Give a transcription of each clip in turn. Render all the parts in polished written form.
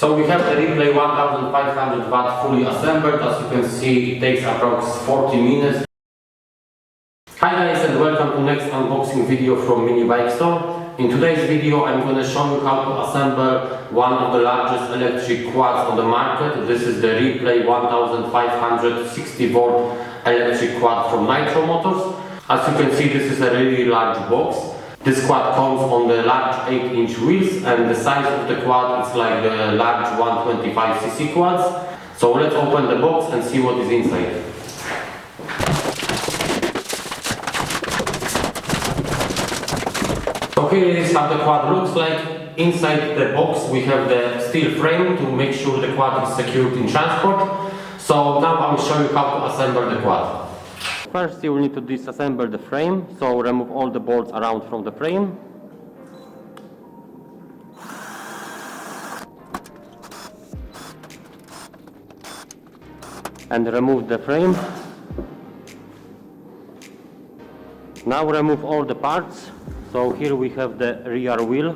So we have the Replay 1500 watt fully assembled. As you can see, it takes approx 40 minutes. Hi guys, and welcome to next unboxing video from Mini Bike Store. In today's video I'm going to show you how to assemble one of the largest electric quads on the market. This is the Replay 1500 60V electric quad from Nitro Motors. As you can see, this is a really large box. This quad comes on the large 8-inch wheels, and the size of the quad is like the large 125cc quads. So let's open the box and see what is inside. So here is how the quad looks like. Inside the box we have the steel frame to make sure the quad is secured in transport. So now I will show you how to assemble the quad. First you will need to disassemble the frame, so remove all the bolts around from the frame. And remove the frame. Now remove all the parts. So here we have the rear wheel.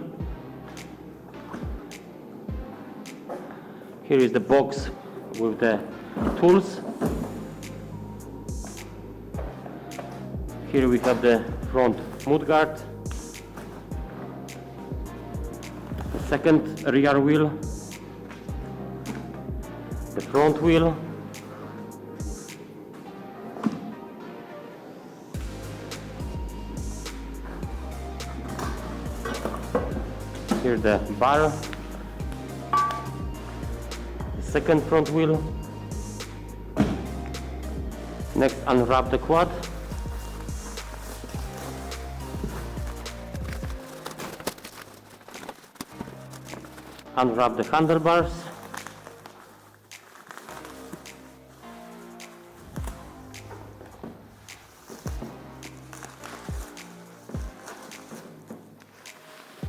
Here is the box with the tools. Here we have the front mudguard, the second rear wheel, the front wheel, here the bar, the second front wheel. Next, unwrap the quad. Unwrap the handlebars.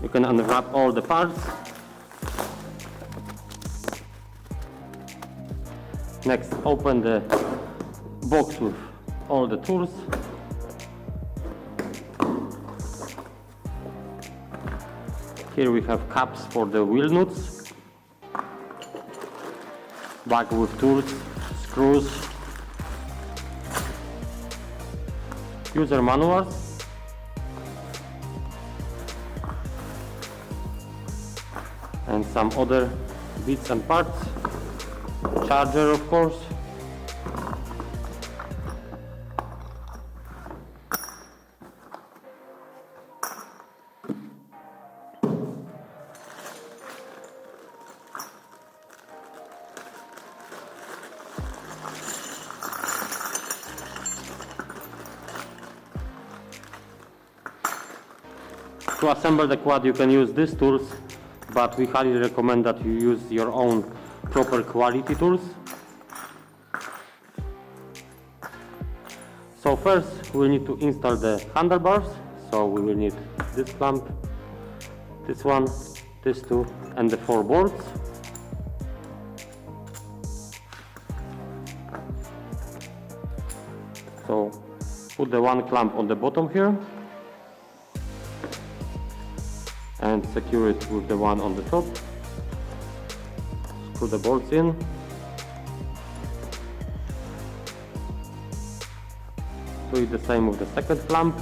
You can unwrap all the parts. Next, open the box with all the tools. Here we have caps for the wheel nuts, bag with tools, screws, user manuals, and some other bits and parts, charger of course. To assemble the quad you can use these tools, but we highly recommend that you use your own proper quality tools. So first we need to install the handlebars, so we will need this clamp, this one, these two, and the 4 bolts. So put the one clamp on the bottom here and secure it with the one on the top. Screw the bolts in. Do it the same with the second clamp.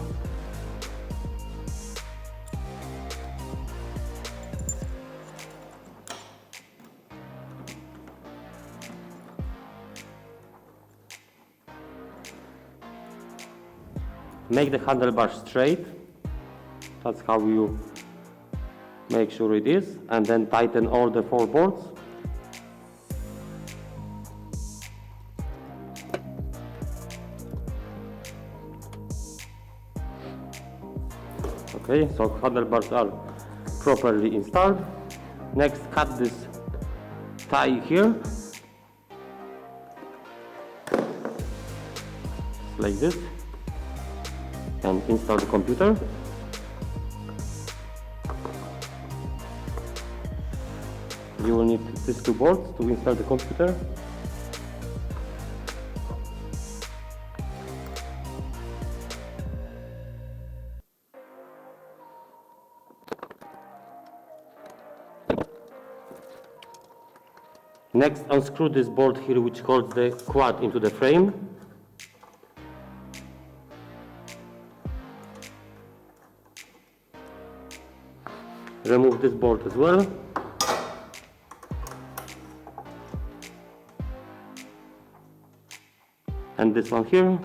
Make the handlebar straight. That's how you make sure it is, and then tighten all the 4 bolts. Okay, so handlebars are properly installed. Next, cut this tie here, like this, and install the computer. You will need these 2 bolts to install the computer. Next, unscrew this bolt here which holds the quad into the frame. Remove this bolt as well. And this one here.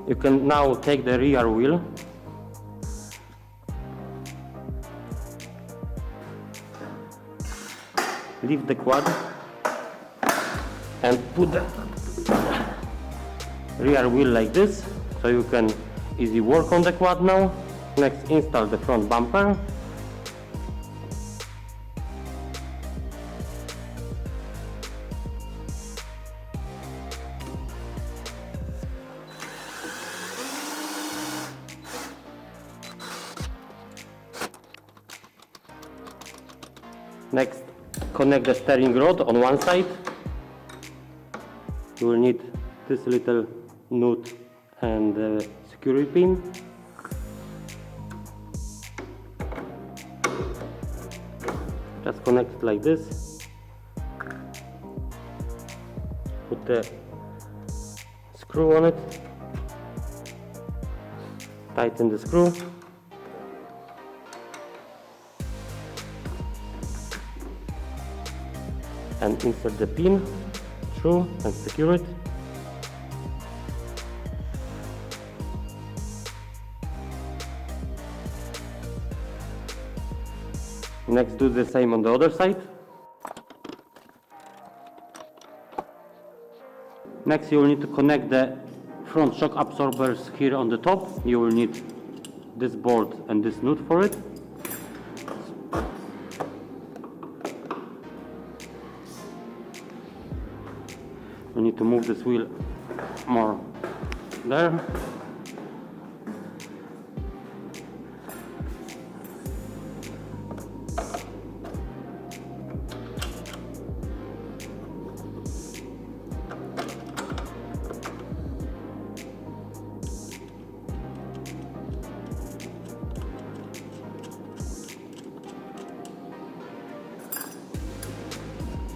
You can now take the rear wheel, lift the quad and put the rear wheel like this, so you can easily work on the quad now. Next, install the front bumper. Next, connect the steering rod on one side. You will need this little nut and security pin. Just connect it like this. Put the screw on it. Tighten the screw. And insert the pin through and secure it. Next, do the same on the other side. Next, you will need to connect the front shock absorbers here on the top. You will need this bolt and this nut for it. We need to move this wheel more there.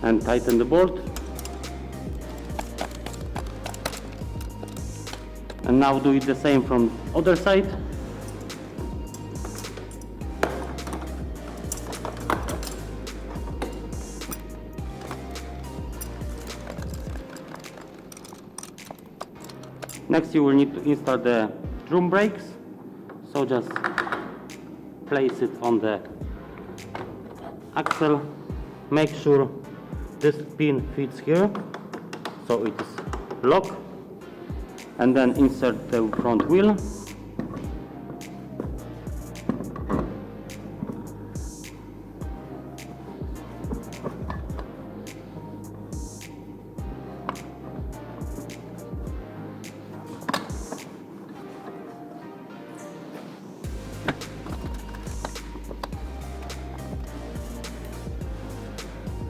And tighten the bolt. And now do it the same from other side. Next, you will need to install the drum brakes. So just place it on the axle. Make sure this pin fits here, so it is locked. And then insert the front wheel.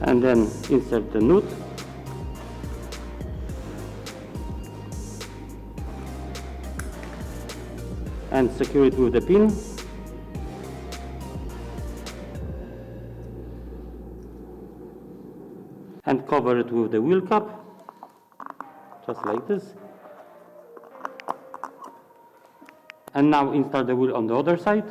And then insert the nut. And secure it with the pin. And cover it with the wheel cap, just like this. And now install the wheel on the other side.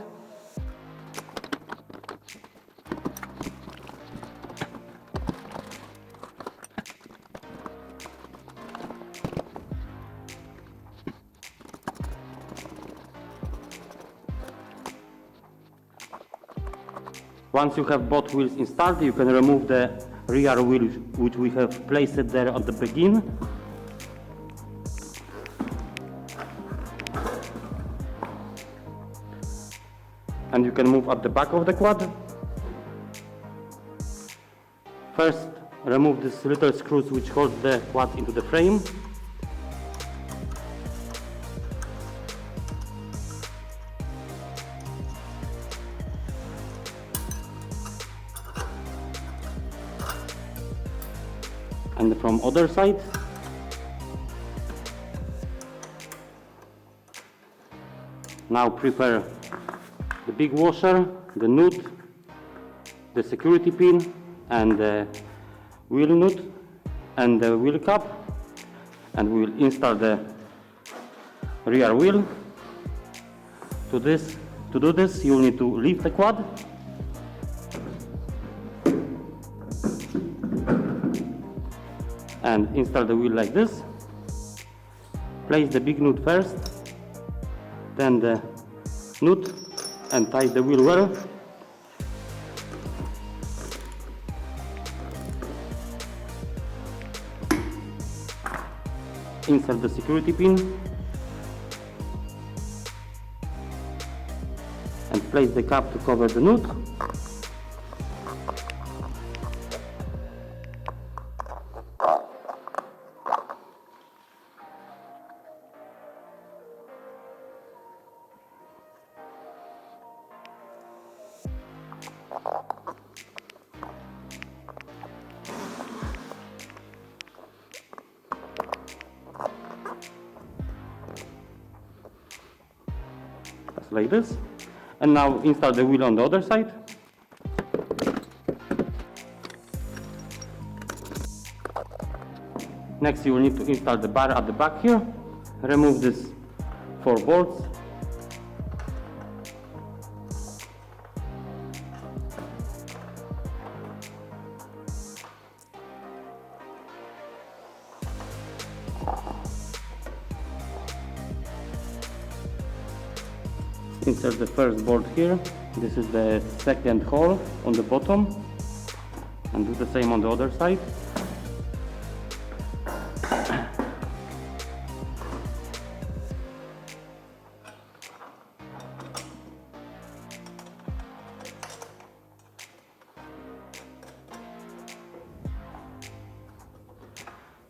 Once you have both wheels installed, you can remove the rear wheel which we have placed it there at the beginning. And you can move at the back of the quad. First, remove these little screws which hold the quad into the frame. And from other side. Now prepare the big washer, the nut, the security pin and the wheel nut and the wheel cap, and we will install the rear wheel. To do this you will need to lift the quad and install the wheel like this. Place the big nut first, then the nut, and tie the wheel well. Insert the security pin and place the cap to cover the nut. Just like this. And now install the wheel on the other side. Next you will need to install the bar at the back here. Remove these 4 bolts. Insert the first bolt here. This is the second hole on the bottom, and do the same on the other side.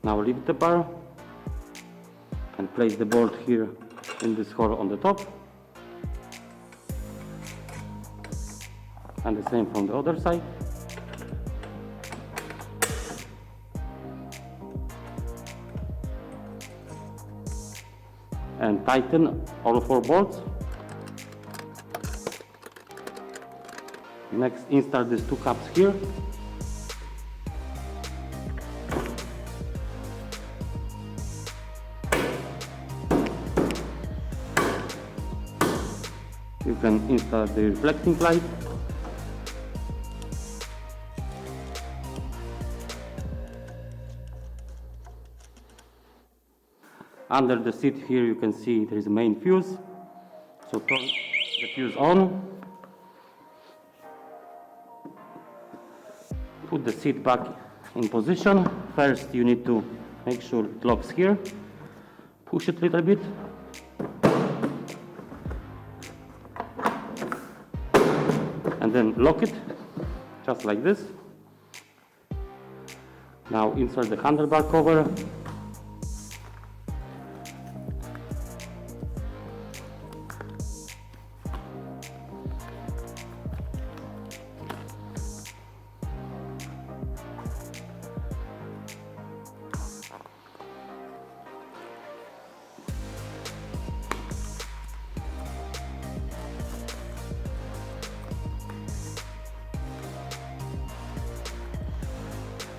Now lift the bar and place the bolt here in this hole on the top. And the same from the other side. And tighten all 4 bolts. Next, install these 2 caps here. You can install the reflecting light. Under the seat here you can see there is a main fuse, so turn the fuse on. Put the seat back in position. First you need to make sure it locks here. Push it a little bit. And then lock it, just like this. Now insert the handlebar cover.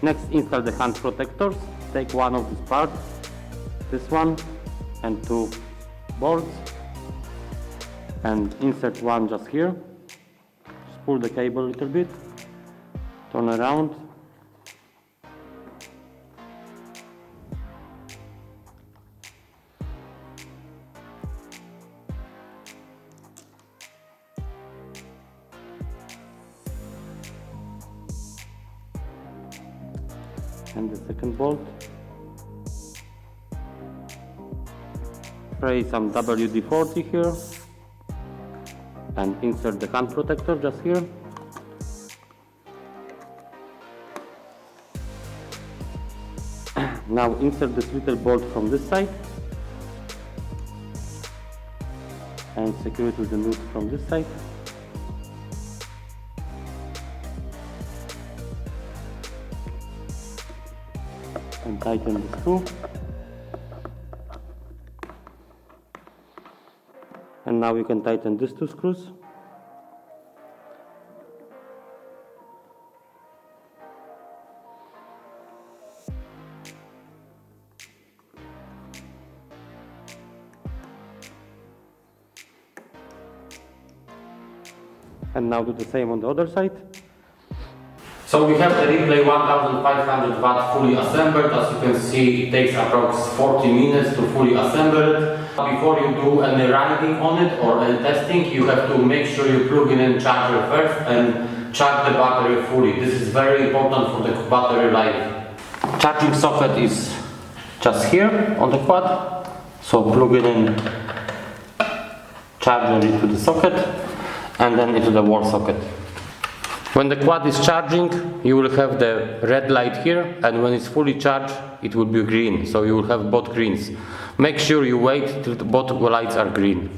Next, install the hand protectors. Take one of these parts, this one, and 2 bolts, and insert one just here. Just pull the cable a little bit, turn around, and the second bolt. Spray some WD-40 here and insert the hand protector just here. Now insert this little bolt from this side and secure it with the nut from this side. And tighten the screw. And now you can tighten these two screws. And now do the same on the other side. So we have the Replay 1500 watt fully assembled. As you can see, it takes approximately 40 minutes to fully assemble it. Before you do any riding on it or any testing, you have to make sure you plug in a charger first and charge the battery fully. This is very important for the battery life. Charging socket is just here on the quad. So plug it in, charger into the socket and then into the wall socket. When the quad is charging, you will have the red light here, and when it's fully charged, it will be green, so you will have both greens. Make sure you wait till both lights are green.